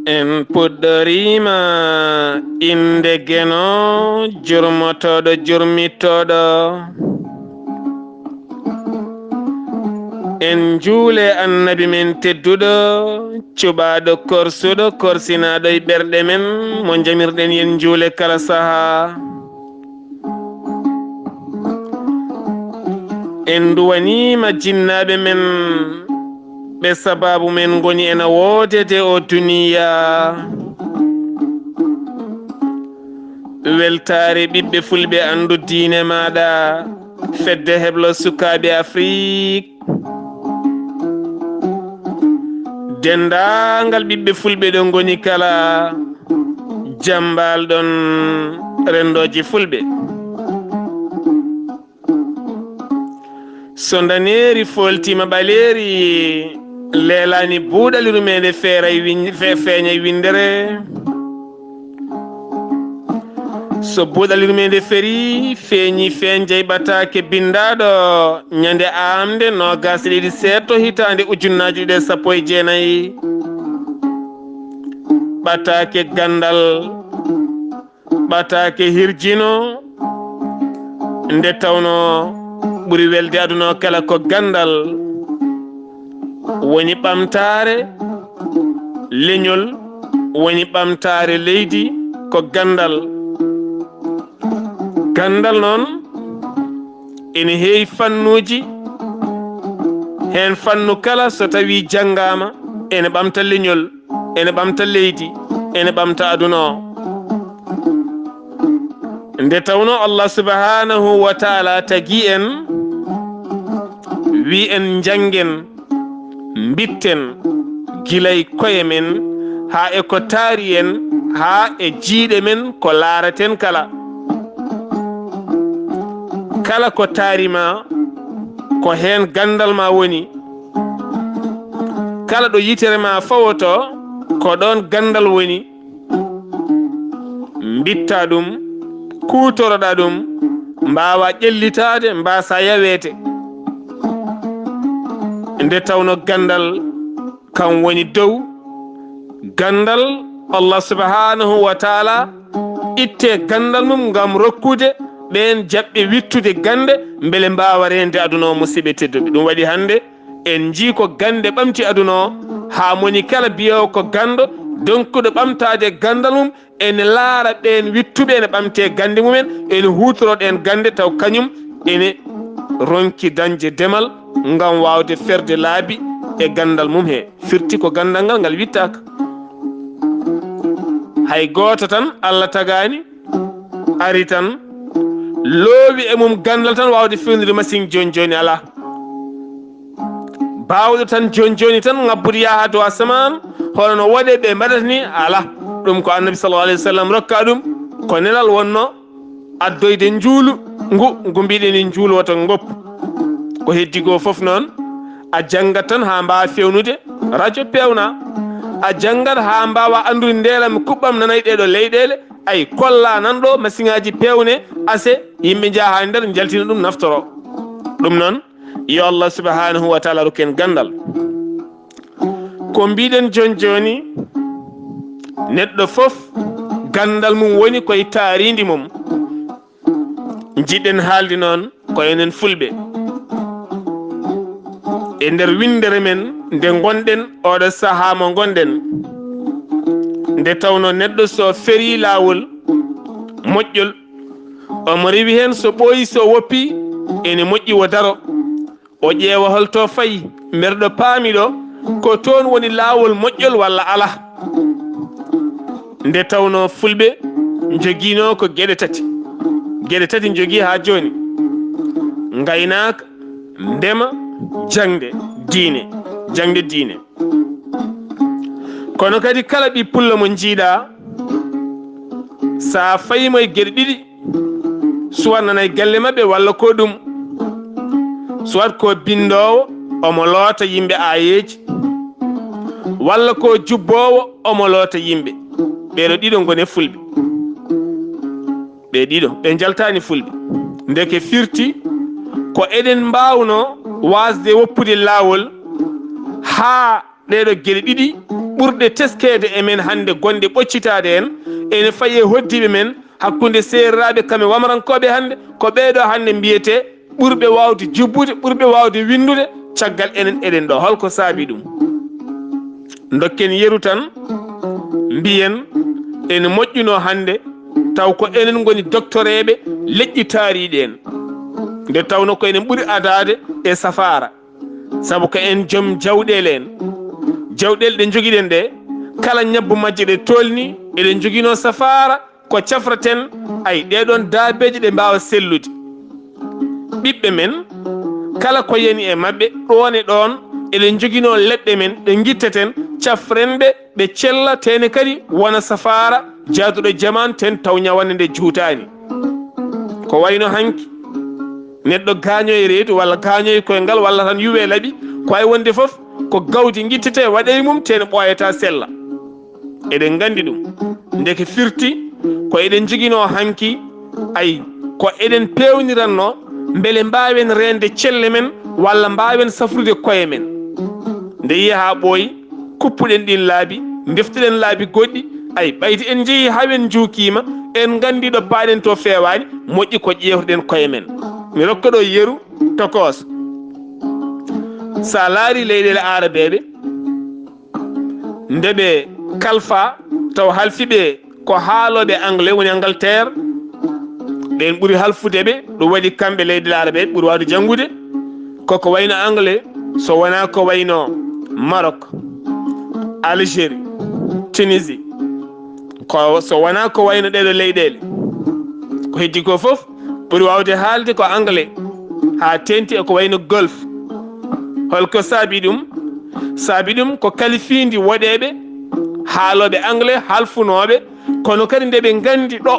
en puɗɗorima inde geno jurmotoɗo jurmittoɗo en juule annabi men tedduɗo cuɓaɗo korsuɗo korsinaɗo e ɓerɗe men mo jamirɗen yen juule kala saaha en duwanima jinnaɓe men ɓe sababu men goni ena woodede o duniya weltare ɓiɓɓe fulɓe andu diine maɗa fedde heblo sukaɓe Afrique dendagal ɓiɓɓe fulɓe ɗo goni kala jambal ɗon rendoji fulɓe so daneri foltima ɓaleri leelani buuɗaliru meɗe feeña windere so buuɗaliru meɗe feri feeñi feeñjay ɓatake bindaɗo ñande amde nogas ɗiɗi setto hitande ujunnaji ɗiɗi 19 ɓatake gandal ɓatake hirjino nde tawno ɓuri welde aduna kala ko gandal woni ɓamtare leñol woni ɓamtare leydi ko gandal noon ene heewi fannuji hen fannu kala so tawi janggama ene ɓamta leñol ene ɓamta leydi ene ɓamta aduna o nde tawno Allah subhanahu wa ta'ala tagi en wi en janggen bitten gilay koye men ha e ko taari en ha e jiiɗe men ko laaraten kala ko taarima ko hen gandal ma woni kala ɗo yitere ma fawoto ko ɗon gandal woni bitta ɗum kutoroɗa ɗum mbawa ƴellitade mbasa yawete nde tawno gandal kan woni dow gandal Allah subhanahu wa ta'ala itte gandal mum ngam rokkude ɓen jaɓɓe wittude gande beele mbawa rende aduna o musidɓe tedduɓe ɗum waɗi hande en jii ko gande ɓamti aduna o ha moni kala biyowo ko gando donkuɗo ɓamtade gandal mum ene laara ɓen wittuɓe ene ɓamte gande mumen ene hutoroɗen gande taw kañum ene ronki dañde demal ngam wawde ferde laabi e gandal mum he firti ko gandal ngal wittaka hay goto tan Allah tagani ari tan loowi e mum gandal tan wawde fewnude machine joni ala bawɗo tan joni tan ngabbude yaha dow asaman hono no waɗe ɓe mbaɗata ni ala ɗum ko annabi sallallahu alayhi wa sallam rokka ɗum ko nelal wonno addoyde juulu ngu mbiɗen en juulu wata goppu ko heddi go foof noon a janggat tan ha mbawa fewnude radio pewna a janggat ha mbawa andude ndelam kuɓɓam nanay ɗeɗo leyɗele ay kolla nanɗo machine aji pewne ase yimɓe jaaha e nder jaltina ɗum naftoro ɗum noon yo Allah subhanahu wa ta'ala rokken gandal ko mbiɗen joni neɗɗo foof gandal mum woni koye taaridi mum jiɗɗen haalde noon ko enen fulɓe e nder windere men nde gonɗen oɗo saaha mo gonɗen nde tawno neɗɗo so feri lawol moƴƴol omo rewi hen so ɓooyi so woppi ene moƴƴi wo daro o ƴeewa holto fayi mberɗo paamiɗo ko toon woni lawol moƴƴol walla ala nde tawno fulɓe joguino ko gueɗe tati jogui ha joni gaynaka ndema jangde diine kono kadi kala ɓi pullo mo jiiɗa sa fayimo e gueɗe ɗiɗi suwat nana e galle mabɓe walla ko ɗum soit ko bindowo omo loota yimɓe ayeji walla ko jubbowo omo loota yimɓe ɓeɗo ɗiɗo gone fulɓe ɓe ɗiɗo ɓe jaltani fulɓe ndeke firti ko eɗen mbawno wasde woppude lawol ha ɗeɗo gueɗe ɗiɗi ɓurɗe teskede e men hande gonɗe ɓoccitade en ene faye hoddiɓe men hakkude serraɓe kamɓe wamarankoɓe hande ko ɓeɗo hande mbiyete ɓurɓe wawde jubbude ɓurɓe wawde windude caggal enen eɗen ɗo holko saabi ɗum dokken yeru tan mbiyen ene moƴƴuno hande taw ko enen goni doctoreɓe leƴƴi taariɗi en nde tawno ko enen ɓuuri adade e safara saabu ko en joom jawɗele en jawɗele ɗe joguiɗen ɗe kala ñabbu majje ɗe tolni eɗen joguino safara ko cafraten ay ɗeɗon daabeji ɗe mbawa sellude ɓiɓɓe men kala ko yani e mabɓe ɗon e ɗon eɗen joguino leɗɗe men ɗe guitteten cafrenɓe ɓe cella tene kadi wona safara jaaduɗo jaman ten taw ñawande nde juutani ko wayno hanki neɗɗo gañoye reedu walla gañoye koyngal walla tan yuwe laaɓi ko ay wonde foof ko gawdi guittete waɗe mum tene ɓoyata sella eɗen gandi ɗum ndeke firti ko eɗen joguino hanki ay ko eɗen pewniranno beele mbawen rende celle men walla mbawen safrude koye men nde yiya ha ɓooyi kuppuɗen ɗin laabi deftuɗen laabi goɗɗi ay ɓayti en jeeyi hawen juukima en gandi ɗo paaɗen to fewani moƴƴi ko ƴewtoɗen koye men mi rokka ɗo yeru tokos sa laari leyɗele arabeɓe ndeɓe kalfa taw halfiɓe ko haaloɓe anglais woni Angleterre ɓen ɓuuri halfudeɓe ɗum waɗi kamɓe leyɗele arabeɓe ɓuuri wawde janngude koko wayno anglais so wona ko wayno Maroc Algérie Tunisie ko so wona ko wayno ɗeɗo leyɗele ko heddi ko foof ɓuuri wawde haalde ko anglais ha tenti e ko wayno golf holko saabi ɗum ko kalifindi woɗeɓe haaloɓe anglais halfunoɓe kono kadi nde ɓe gandi ɗo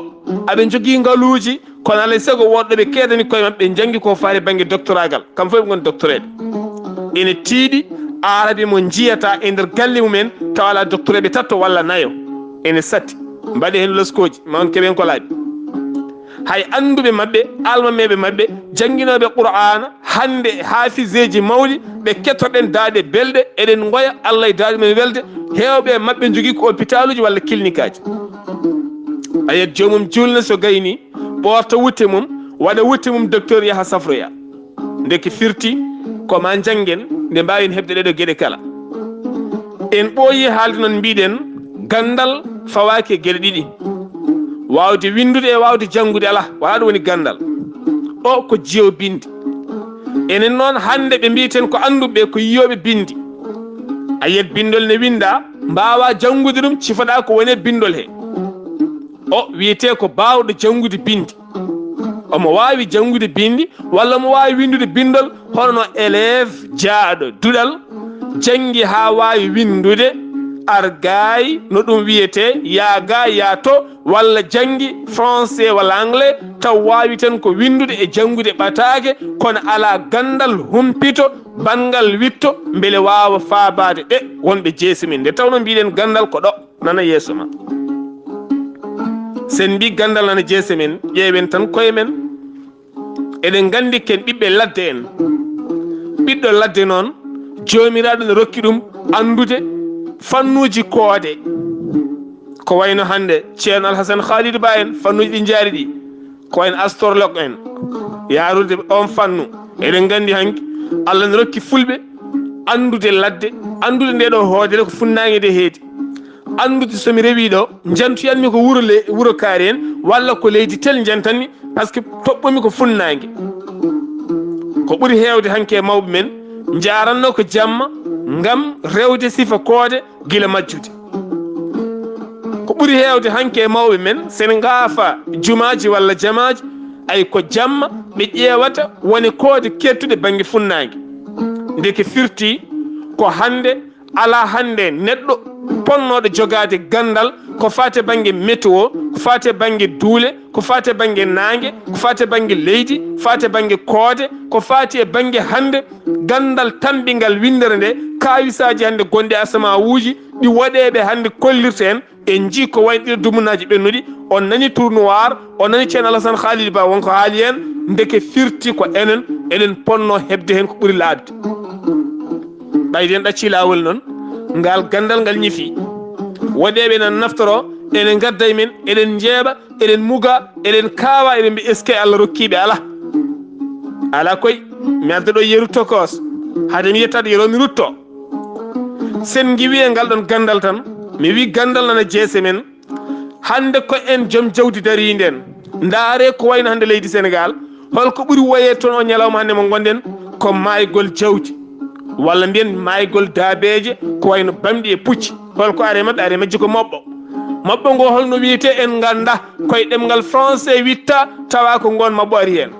aɓe jogui ngaluji kono alay saago woɗɗoɓe keedani koye mabɓe ɓe janggi ko faari banggue doctoragal kam fof ɓe goni doctoreɓe ene tiiɗi arabe mo jiyata e nder galle mumen taw ala doctoreɓe tatto walla nayo ene satti mbaɗi hen loskoji mawon keɓen ko laaɓi hay anduɓe mabɓe almameɓe mabɓe jangguinoɓe qur'ana hande hafiseji mawɗi ɓe kettoɗen daade belde eɗen goya Allah e daade men welde hewɓe mabɓe jogui ko hôpital uji walla clinique aji ayet jomum julna so gayni ɓorta wutte mum waɗa wutte mum docteur yaha safroya ndeke firti koma janggen nde mbawin hebde ɗeɗo gueɗe kala en ɓooyi haalde noon mbiɗen gandal fawaki gueɗe ɗiɗi wawde windude e wawde janngude ala wala ɗum woni gandal o ko jeew bindi enen noon hande ɓe mbiten ko anduɓe ko yiyoɓe bindi a yiyat bindol ne winda mbawa janngude ɗum cifoɗa ko wone bindol he o wiyete ko bawɗo janngude bindi omo wawi janngude bindi walla mo wawi windude bindol hono élève jaaɗo duɗal janggi ha wawi windude argayi no ɗum wiyete yaaga yaato walla janggi français walla anglais taw wawi tan ko windude e janngude ɓatake kono ala gandal humpito bangal witto beele wawa faabade ɗe wonɓe jeesi min nde tawno mbiɗen gandal ko ɗo nana yeeso ma sen mbi gandal nana jeese men ƴeewen tan koye men eɗen gandi ken ɓiɓɓe ladde en ɓiɗɗo ladde noon jomiraɗo ne rokki ɗum andude fannuji koode ko wayno hande ceerno Alhassane Khalidou Ba en fannuji ɗi jaari ɗi ko wayno astrologue en yarude on fannu eɗen gandi hanki Allah ne rokki fulɓe andude ladde andude ndeɗo hoodere ko funnague nde heedi andude somi rewi ɗo jantuyanmi ko wuuro kaari en walla ko leydi tel jantanmi par ce que toɓɓumi ko funnague ko ɓuuri hewde hanke mawɓe men jaranno ko jamma ngam rewde sifa koode gila majjude ko ɓuuri hewde hanke mawɓe men sen gaafa jumaji walla jamaji ay ko jamma ɓe ƴeewata woni koode kettude banggue funnague ndeke firti ko hande ala hande neɗɗo ponnoɗo jogade gandal ko fate banggue météo ko fate banggue duule ko fate banggue nangue ko fate banggue leydi fate banggue koode ko fati e banggue hande gandal tambingal windere nde kawisaji hande gonɗi asama wuuji ɗi waɗeɓe hande kollirta en jii ko wayno ɗiɗo dumunaji ɓennuɗi on nani tournoir on nani ceerno Alassane Khalil Ba wonko haali hen ndeke firti ko enen eɗen ponno hebde hen ko ɓuuri laabde ɓayden ɗacci lawol noon ngal gandal ngal ñifi waɗeɓe nan naftoro eɗen gadda men eɗen jeeɓa eɗen muga eɗen kaawa eɗen mbi est ce que Allah rokkiɓe ala koy mi adda ɗo yeru tokos hade mi yettade yero mi rutto sen giwi e ngal ɗon gandal tan mi wi gandal nana jeese men hande ko en joom jawdi darinden ndaare ko wayno hande leydi Sénégal holko ɓuuri woye toon o ñalawma hande mo gonɗen ko maygol jawdi walla mbiyen maygol daabeje ko wayno bamɗi e pucci holko are majji ko moɓɓo ngo holno wiyete en ganda koye ɗemgal français witta tawa ko gon mabɓo ari hen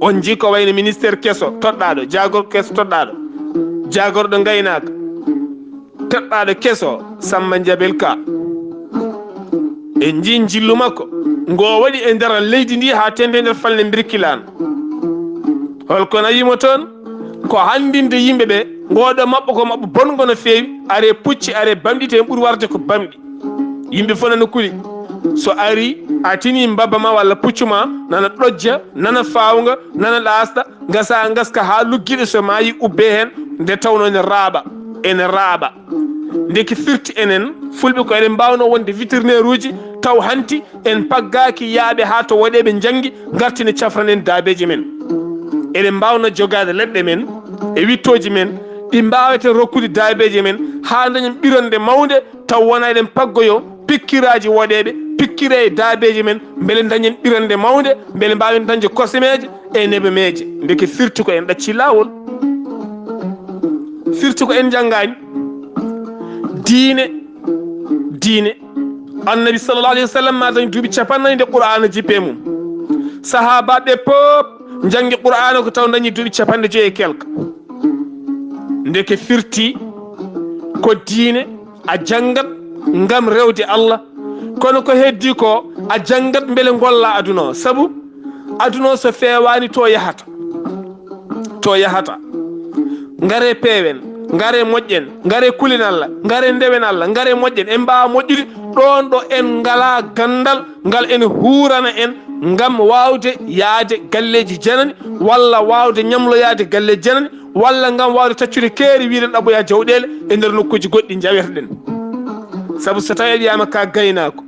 on jii ko wayno ministére kesso toɗɗaɗo jagor kesso toɗɗaɗo jagorɗo gaynaka toɗɗaɗo kesso Samba Jabel Ka en jii jillu makko ngo waɗi e nder leydi ndi ha tende nder falne birkilano holko nayimo toon ko handinde yimɓeɓe ngoɗo mabɓo ko mabɓo bongo no fewi are pucci are bamɗi te ɓuuri warde ko bamɗi yimɓe fof nana kuli so ari a tini mbabba ma walla puccu ma nana ɗojja nana fawga nana ɗasɗa gasa gaska ha lugguiɗo so mayi ubbe hen nde tawno ene raaɓa ndeki firti enen fulɓe ko eɗen mbawno wonde vétérinaire uji taw hanti en paggaki yaaɓe ha to waɗeɓe janggi gartine cafranen daabeji men eɗen mbawno jogade leɗɗe men e wittoji men ɗi mbawete rokkude daabeji men ha dañen ɓironde mawde taw wona eɗen paggoyo pikkiraji woɗeɓe pikkire e daabeji men beele dañen ɓironde mawde beele mbawen dañde kosemeje e nebemeje ndeke firti ko en ɗacci lawol firti ko en janggani diine annabi sallallahu alayhi wa sallam ma dañi duuɓi capannayyi nde qur'ana jippe mum sahabaɓe pop janggi qur'ana ko taw dañi duuɓi capanɗe joyi e kelka ndeke firti ko diine a janggat ngam rewde Allah kono ko heddi ko a janggat beele golla aduna o saabu aduna o so fewani to yahata ngare peewen ngare moƴƴen ngare kulin Allah ngare ndewen Allah ngare moƴƴen en mbawa moƴƴude ɗon ɗo en ngala gandal ngal ene hurana en ngam wawde yaade galleji janani walla wawde ñamloyade galleji janani walla ngam wawde taccude keeri wiɗen ɗaɓɓoya jawɗele e nder nokkuji goɗɗi jaweteɗen saabu so tawi wiyama ka gaynako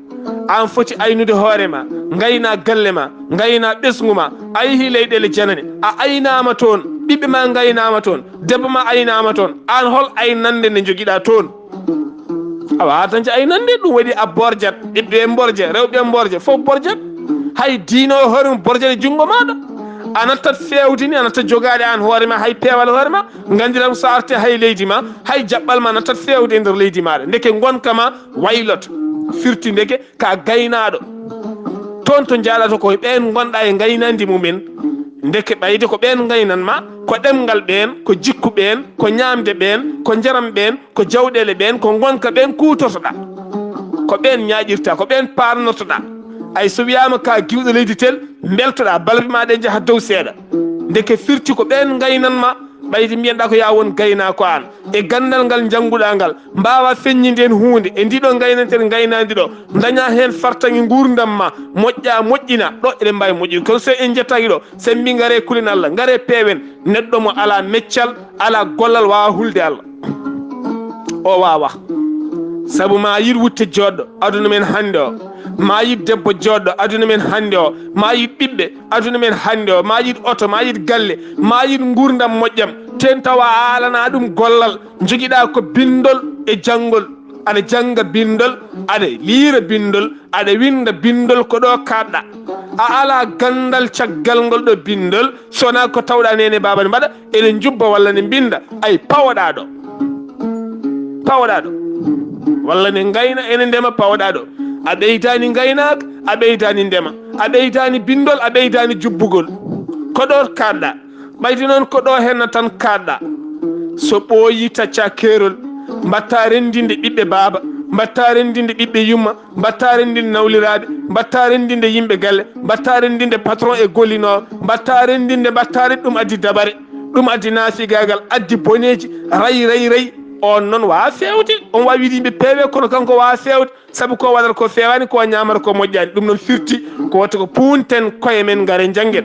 an foti aynude hoorema gayna galle ma gayna ɓesgu ma a yeehi leyɗele janane a aynama toon ɓiɓɓe ma gaynama toon debbo ma aynama toon an hol aynande nde joguiɗa toon awa dañde aynande ɗum waɗi a borjat ɓiɓɓe e borje rewɓe e borje foof borjat hay diino o hoorema borjat e junggo maɗa a nattat fewdini a nattat jogade an hoorema hay peewal hoorema gandiram so arte hay leydi ma hay jaɓɓal ma nattat fewde e nder leydi maɗa ndeke gonkama wayloto firti ndeke ka gaynaɗo toon to jaalata koye ɓen gonɗa e gaynandi mumen ndeke ɓayde ko ɓen gaynanma ko ɗemgal ɓen ko jikku ɓen ko ñamde ɓen ko jaram ɓen ko jawɗele ɓen ko gonka ɓen kutotoɗa ko ɓen ñaƴirta ko ɓen parnotoɗa ay so wiyama ka giwɗo leydi tel beltoɗa balbe ma ɗe jaaha dow seeɗa ndeke firti ko ɓen gaynanma ɓayde mbiyenɗa ko ya won gaynako an e gandal ngal jangguɗa ngal mbawa feññinde hen hunde e ndiɗo gaynanten gaynadi ɗo daña hen fartagui gurdam ma moƴƴa moƴƴina ɗo eɗen mbawi moƴƴude kono so en jettaki ɗo sen mbi gaare kulin Allah gaare peewen neɗɗo mo ala meccal ala gollal wawa hulde Allah o wawa saabu ma yiɗ wutte joɗɗo aduna men hande o ma yiɗ debbo joɗɗo aduna men hande o ma yiɗ ɓiɓɓe aduna men hande o ma yiɗ oto ma yiɗ galle ma yiɗ gurdam moƴƴam ten tawa alana ɗum gollal joguiɗa ko bindol e janggol aɗa jangga bindol aɗa liira bindol aɗa winda bindol ko ɗo kaɗɗa a ala gandal caggal ngol ɗo bindol sona ko tawɗa nene baba ne mbaɗa ene jubba walla ne binda ay pawoɗa ɗo walla ne gayna ene ndema pawoɗa ɗo a ɓeydani gaynaka a ɓeydani ndema a ɓeydani bindol a ɓeydani jubbugol ko ɗo kaɗɗa ɓayde noon ko ɗo henna tan kaɗɗa so ɓooyi tacca keerol mbatta rendinde ɓiɓɓe baaba, mbatta rendinde ɓiɓɓe yumma, mbatta rendinde nawliraɓe, mbatta rendinde yimɓe galle, mbatta rendinde patron e gollinowo, mbatta rendinde ɗum addi dabare, ɗum addi naafigagal, addi boneji, rayi on noon wawa fewde. On wawi wiide yimɓe peewe kono kanko wawa fewde, saabu ko waɗata ko fewani, ko ñamata ko moƴƴani. ɗum noon firti ko watta ko punten koye men gaare janggen.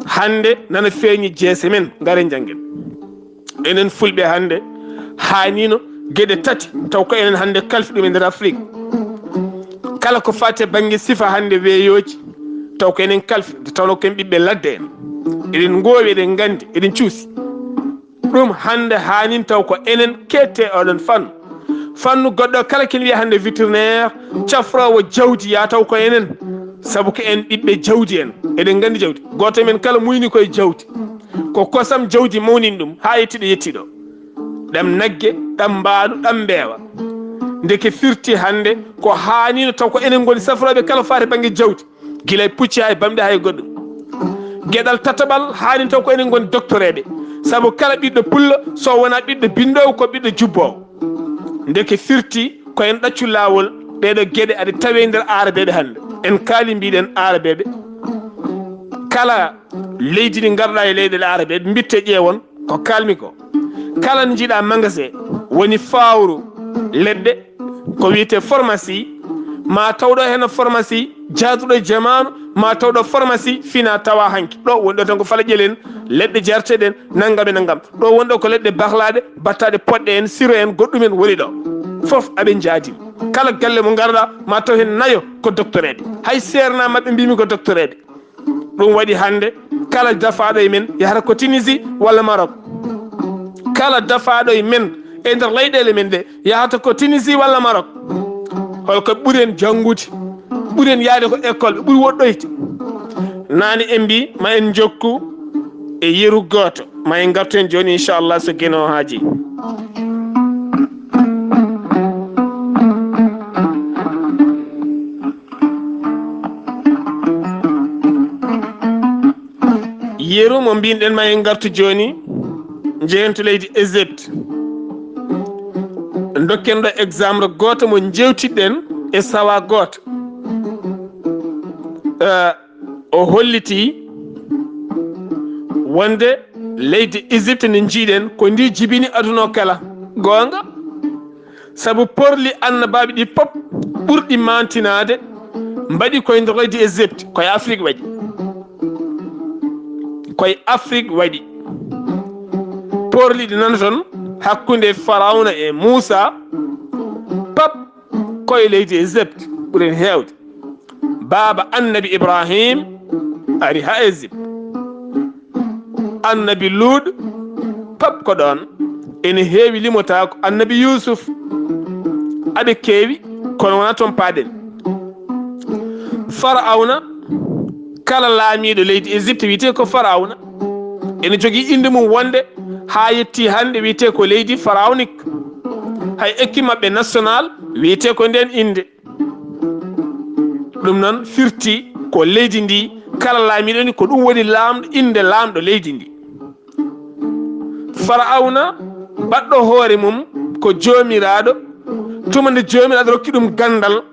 hande nana feeñi jeese men gaare janggen. enen fulɓe hande hanino gueɗe tati taw ko enen hande kalfi ɗum e nder Afrique. kala ko fate banggue sifa hande weeyoji taw ko enen kalfi, tawno ken ɓiɓɓe ladde en, eɗen gowi, eɗen gandi, eɗen cuusi. ɗum hande hanin taw ko enen kette oɗon fannu goɗɗo kala ken wiya hande vétérinaire cafrowo jawdi ya taw ko enen, saabu ko en ɓiɓɓe jawdi en, eɗen gandi jawdi. goto men kala muyni koye jawdi, ko kosam jawdi mawnini ɗum ha yettiɗo yettiɗo, ɗam nagge, ɗam mbaɗu, ɗam mbeewa. ndeke firti hande ko hanino taw ko enen goni safroɓe kala fate banggue jawdi, guilay pucci hay bamɗe hay goɗɗum. gueɗal tataɓal hani taw ko enen goni doctoreɓe, saabu kala ɓiɗɗo pullo so wona ɓiɗɗo bindowo ko ɓiɗɗo jubbowo. ndeke firti ko en ɗaccu lawol ɗeɗo gueɗe aɗa tawe nder arabeɓe hande. en kaali mbiɗen arabeɓe, kala leydi ndi garɗa e leyɗele arabeɓe mbitte ƴeewon ko kalmi ko, kala no jiiɗa magasin woni fawru leɗɗe ko wiyete pharmacie, ma tawɗo hen pharmacie jaaduɗo e jamanu, ma tawɗo pharmacie fina tawa hanki. ɗo woni ɗo tan ko fala ƴelen leɗɗe jarteɗen naggam e naggam, ɗo woni ɗo ko leɗɗe bahlaɗe battaɗe poɗɗe en siro en goɗɗumen woni ɗo foof aɓe jaadimi. kala galle mo garɗa ma taw hen nayo ko doctoreɓe, hay serna mabɓe mbimi ko doctoreɓe. ɗum waɗi hande kala dafaɗo e men yahata ko Tunisie walla Maroc, kala dafaɗo e men e nder leyɗele men ɗe yahata ko Tunisie walla Maroc. holko ɓuuren janggude, ɓuuren yaade ko école, ɓe ɓuuri woɗɗoyde. nani en mbi ma en jokku e yeru goto, ma en gartu hen joni inchallah so gueno haaji. yeru mo mbinɗen ma en gartu joni jehen to leydi Égypte. dokken ɗo exemple goto mo jewtiɗen e sawa goto. o holliti wonde leydi Égypte ne jiiɗen ko ndi jibini aduna o kala gonga, saabu porli annabaɓe ɗi pop ɓurɗi mantinade mbaɗi koye nder leydi Égypte, koye Afrique waɗi, koye Afrique waɗi. porli ɗi nana toon hakkude Pharaona e Moussa pap koye leydi Égypte ɓuuren hewde. baaba annabi Ibrahim ari ha Égypte, annabi Luuɗ pap ko ɗon. ene heewi limotako annabi Yusuf aɓe keewi kono wona toon paaɗen. Pharaona kala laamiɗo leydi Égypte wiyete ko Pharaona, ene jogui inde mum wonde ha yetti hande wiyete ko leydi pharaonique, hay équipe mabɓe national wiyete ko nden inde. ɗum noon firti ko leydi ndi kala laamiɗo ni ko ɗum woni lamɗo, inde lamɗo leydi ndi. Pharaona baɗɗo hoore mum ko jomiraɗo, tuma nde jomiraɗo rokki ɗum gandal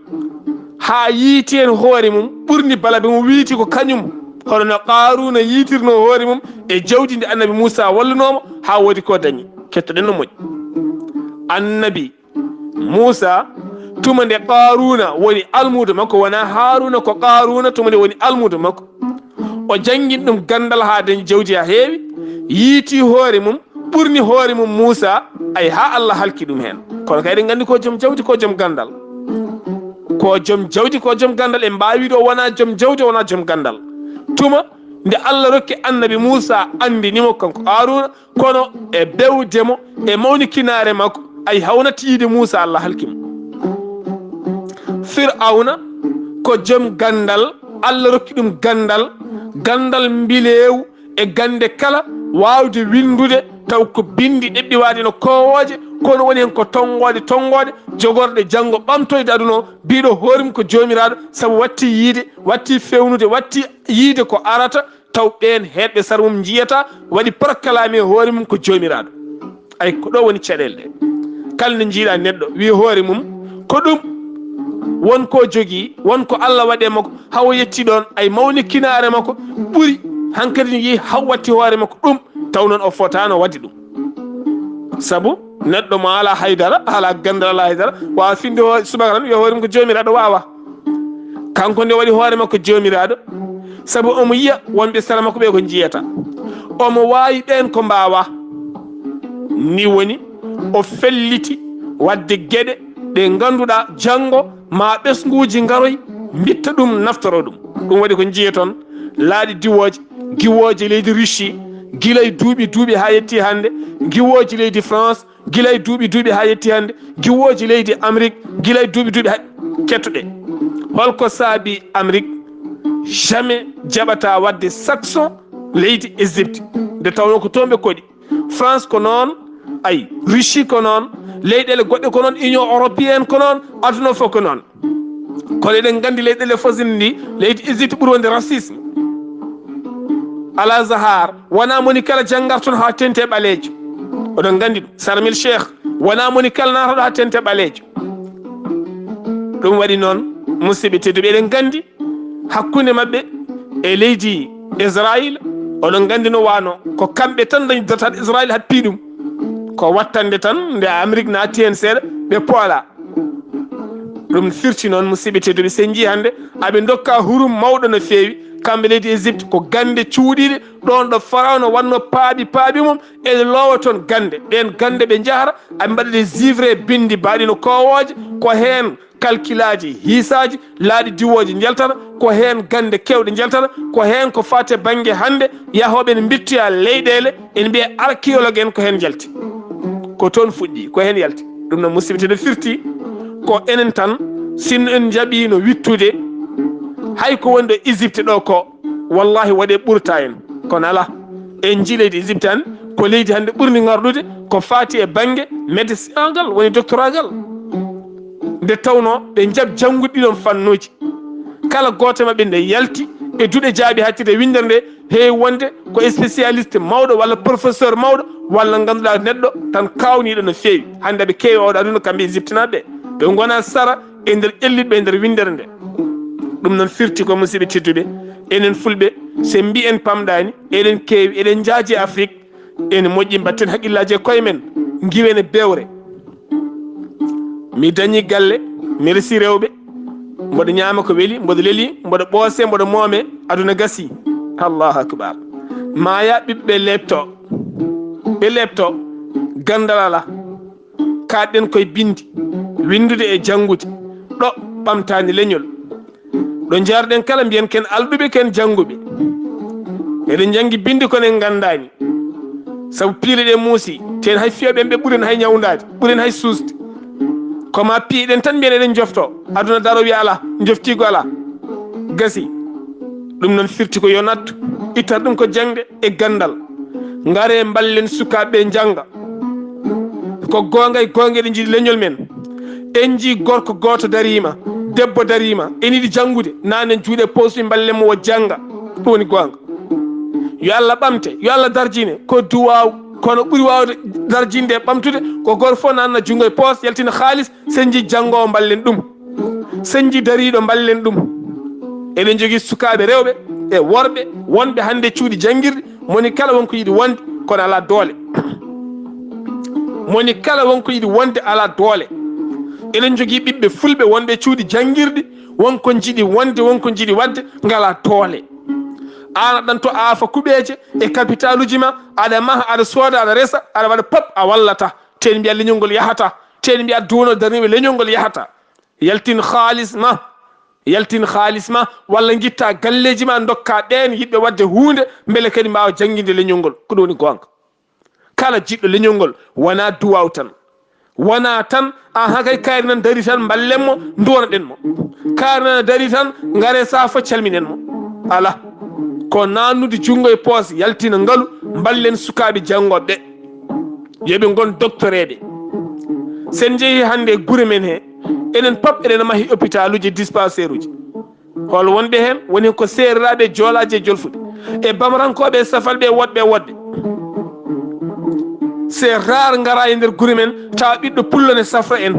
ha yiiti hen hoore mum ɓurni balaɓe mo wiiti ko kañum, hono no Qaruna yiitirno hoore mum e jawdi ndi annabi Moussa wallunomo ha woodi ko dañi. kettoɗen no moƴƴi. annabi Moussa tuma nde Qaruna woni almudo makko, wona Haruna ko Qaruna tuma nde woni almudo makko, o jangguini ɗum gandal ha dañi jawdi ha heewi, yiiti hoore mum ɓurni hoore mum Moussa, ay ha Allah halki ɗum hen. kono kay eɗen gandi ko joom jawdi ko joom gandal, ko joom jawdi ko joom gandal. en mbawi ɗo wona joom jawdi wona joom gandal. tuma nde Allah rokki annabi Moussa andinimo kanko Haruna, kono e bewdemo e mawnikinare makko ay hawnati yiide Moussa Allah halkimo. Fir'auna ko joom gandal, Allah rokki ɗum gandal mbilew e gande kala, wawde windude taw ko bindi ɗeɓɓi wade no kowoje, kono woni hen ko tongode jogorɗe janggo ɓamtoyde aduna o, mbiɗo hoorem ko jomiraɗo, saabu watti yiide, watti fewnude, watti yiide ko arata, taw ɓen heɗɓe sara mum jiyata, waɗi proclamé hoore mum ko jomiraɗo. ay ko ɗo woni caɗele ɗe. kalne jiiɗa neɗɗo wi hoore mum ko ɗum wonko jogii wonko Allah waɗe makko haw yetti ɗon ay mawni kinaare makko ɓuri hankkadi yi haw watti hoore makko ɗum taw noon o fotano wadde ɗum sabu neɗɗo mo ala haydara ala gandal ala haydara wawa finde subaka tan yo hoore mum ko jomiraɗo wawa kanko nde waɗi hoore makko jomiraɗo sabu omo yiya wonɓe sara makko ɓe ko jiyata omo wawi ɓen ko mbawa ni woni o felliti wadde gueɗe ɗe ganduɗa janggo ma ɓesguji garoy bitta ɗum naftoro ɗum waɗi ko jiiya toon laaɗi diwoje guiwoje leydi Russie guilay duuɓi ha yetti hande guiwoji leydi France guilay duuɓi ha yetti hande guiwoji leydi Amérique guilay duuɓi ha kettoɗe holko saabi Amérique jamais jaɓata wadde saxon leydi Égypte nde tawno ko toon ɓe koɗi France ko noon ay Russie ko noon leyɗele goɗɗe ko noon Union européenne ko noon aduna fof ko noon kono eɗen gandi leyɗele fosini ndi leydi Égypte ɓuuri wonde racisme Al Azhar wona moni kala janggarton ha tente ɓaleejo oɗon gandi ɗum Sarmil Cheikh wona moni kala nataɗo ha tente ɓaleejo ɗum waɗi noon musidɓe tedduɓe eɗen gandi hakkunde mabɓe e leydi Israël oɗon gandi no wano ko kamɓe tan dañdata Israël hat piiɗum ko wattande tan nde Amérique naati hen seeɗa ɓe poola ɗum firti noon musidɓe tedduɓe sen jii hande aɓe dokka hurum mawɗo no feewi kamɓe leydi Égypte ko gande cuuɗiɗe ɗon ɗo Pharaon wanno paaɓi mum ene loowa toon gande ɗen gande ɓe jahata aɓe mbaɗa des livre bindi mbaɗino kowoje ko hen calculaji hisaji laaɗi diwoje jaltata ko hen gande kewɗe jaltata ko hen ko fate banggue hande yahoɓe ne bittoya leyɗele ene mbiya archéologue en ko hen jalti ko toon fuɗɗi ko hen yalti ɗum noon musidɓe tedduɓe firti ko enen tan sinno en jaɓino wittude hay ko wonde Égypte ɗo ko wallahi waɗe ɓurta en kono ala en jii leydi Égypte hande ko leydi hande ɓurni garɗude ko fati e banggue médecin ngal woni doctorat ngal nde tawno ɓe jaab janggude ɗiɗon fannuji kala goto mabɓe nde yalti e duuɗe jaabi hakkide windere nde heewi wonde ko spécialiste mawɗo walla professeur mawɗo walla ganduɗa neɗɗo tan kawniɗo no feewi hande ɓe keewi oɗo aduna kamɓe Égypte naɓe ɓe gona sara e nder ƴellitɓe e nder windere nde ɗum noon firti ko musidɓe tedduɓe enen fulɓe sen mbi en pamɗani eɗen keewi eɗen jaaji Afrique ene moƴƴi mbatten haqqillaji e koye men giwen e bewre mi dañi galle mi resi rewɓe mboɗo ñaama ko weeli mboɗo leeli mboɗo ɓoose mboɗo moome aduna gasi allahu akbar maya ɓiɓɓe ɓe lebto gandal ala kaɗɗen koye bindi windude e janngude ɗo ɓamtani leñol ɗo jarɗen kala mbiyen ken alɗuɓe ken jannguɓe eɗen janggi bindi kono en gandani saabu piile ɗe muusi ten hay fiyaɓen ɓe ɓuuren hay ñawdade ɓuuren hay suusde koma piiɗen tan mbiyen eɗen jofto aduna daro wi ala joftigo ala gasi ɗum noon firti ko yo nattu ittat ɗum ko jangde e gandal ngare ballen sukaɓe janga ko gonga e gonga eɗen jiiɗi leñol men en jii gorko goto darima debbo darima en yiɗi janggude nanen juuɗe posuɗi ballen mo o janga ɗum woni gonga yo Allah ɓamte yo Allah darjine ko duwaw kono ɓuuri wawde darjinde ɓamtude ko goto fof nanna junggo e poos yaltina haalis sen jii jangowo ballen ɗum sen jii dariɗo ballen ɗum eɗen jogui sukaɓe rewɓe e worɓe wonɓe hande cuuɗi jangguirɗi moni kala wonko yiiɗi wonde kono ala doole moni kala wonko yiiɗi wonde ala doole eɗen jogui ɓiɓɓe fulɓe wonɓe cuuɗi jangguirɗi wonko jiiɗi wonde wonko jiiɗi wadde ngala doole an aɗan to aafa kuɓeje e capital uji ma aɗa maha aɗa sooda aɗa resa aɗa waɗa pop a wallata ten mbiya leñol ngol yahata ten mbiya duuno darniɓe leñol ngol yahata yaltin haalis ma walla guitta galleji ma dokka ɗen yiɗɓe wadde hunde beele kadi mbawa jangguinde leñol ngol ko ɗum woni gonga kala jiɗɗo leñol ngol wona duwaw tan wona tan hakay kaari nan dari tan ballenmo duwonoɗen mo kaari nan dari tan gaare sa fof calminen mo ala ko nannude junggo e poos yaltina ngaalu ballen sukaɓe jangoɓe yoɓe gon doctoreɓe sen jeehi hande guure men he enen pop eɗen maahi hôpital uji dispensaire uji hol wonɓe hen woni ko serraɓe joolaji e jolfuɗe e bamrankoɓe e safalɓe woɗɓe c'est rare ngara e nder guri men tawa ɓiɗɗo pullo ne safra en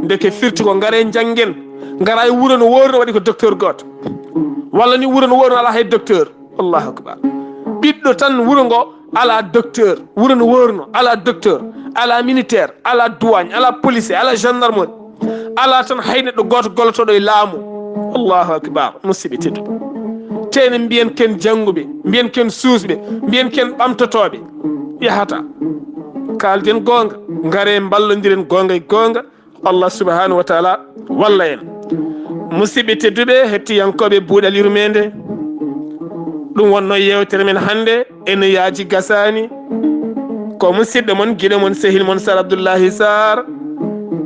ndeke firti ko ngare janggen ngara e wuuro no worno waɗi ko docteur goto walla ni wuuro no worno ala hay docteur. Allahu akbar. ɓiɗɗo tan wuuro ngo ala docteur, wuuro no worno ala docteur, ala militaire, ala douane, ala policier, ala gendarmerie, ala tan hay neɗɗo goto gollotoɗo e laamu. Allahu akbar. musidɓe tedduɓe tene mbiyen ken jangguɓe, mbiyen ken suusɓe, mbiyen ken ɓamtotoɓe yahata. kalden gonga, ngare ballodiren gonga e gonga, Allah subhanahu wa taala walla en. musidɓe tedduɓe hettiyankoɓe buuɗal yurmede, ɗum wonno yewtere men hannde ene yaaji gasani ko musidɗo mon guiɗo mon sehil mon Sar Abdoullahi Sarr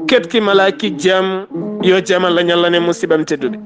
ketki malaki jaam yo jaam Allah ñallane musidɓam tedduɓe.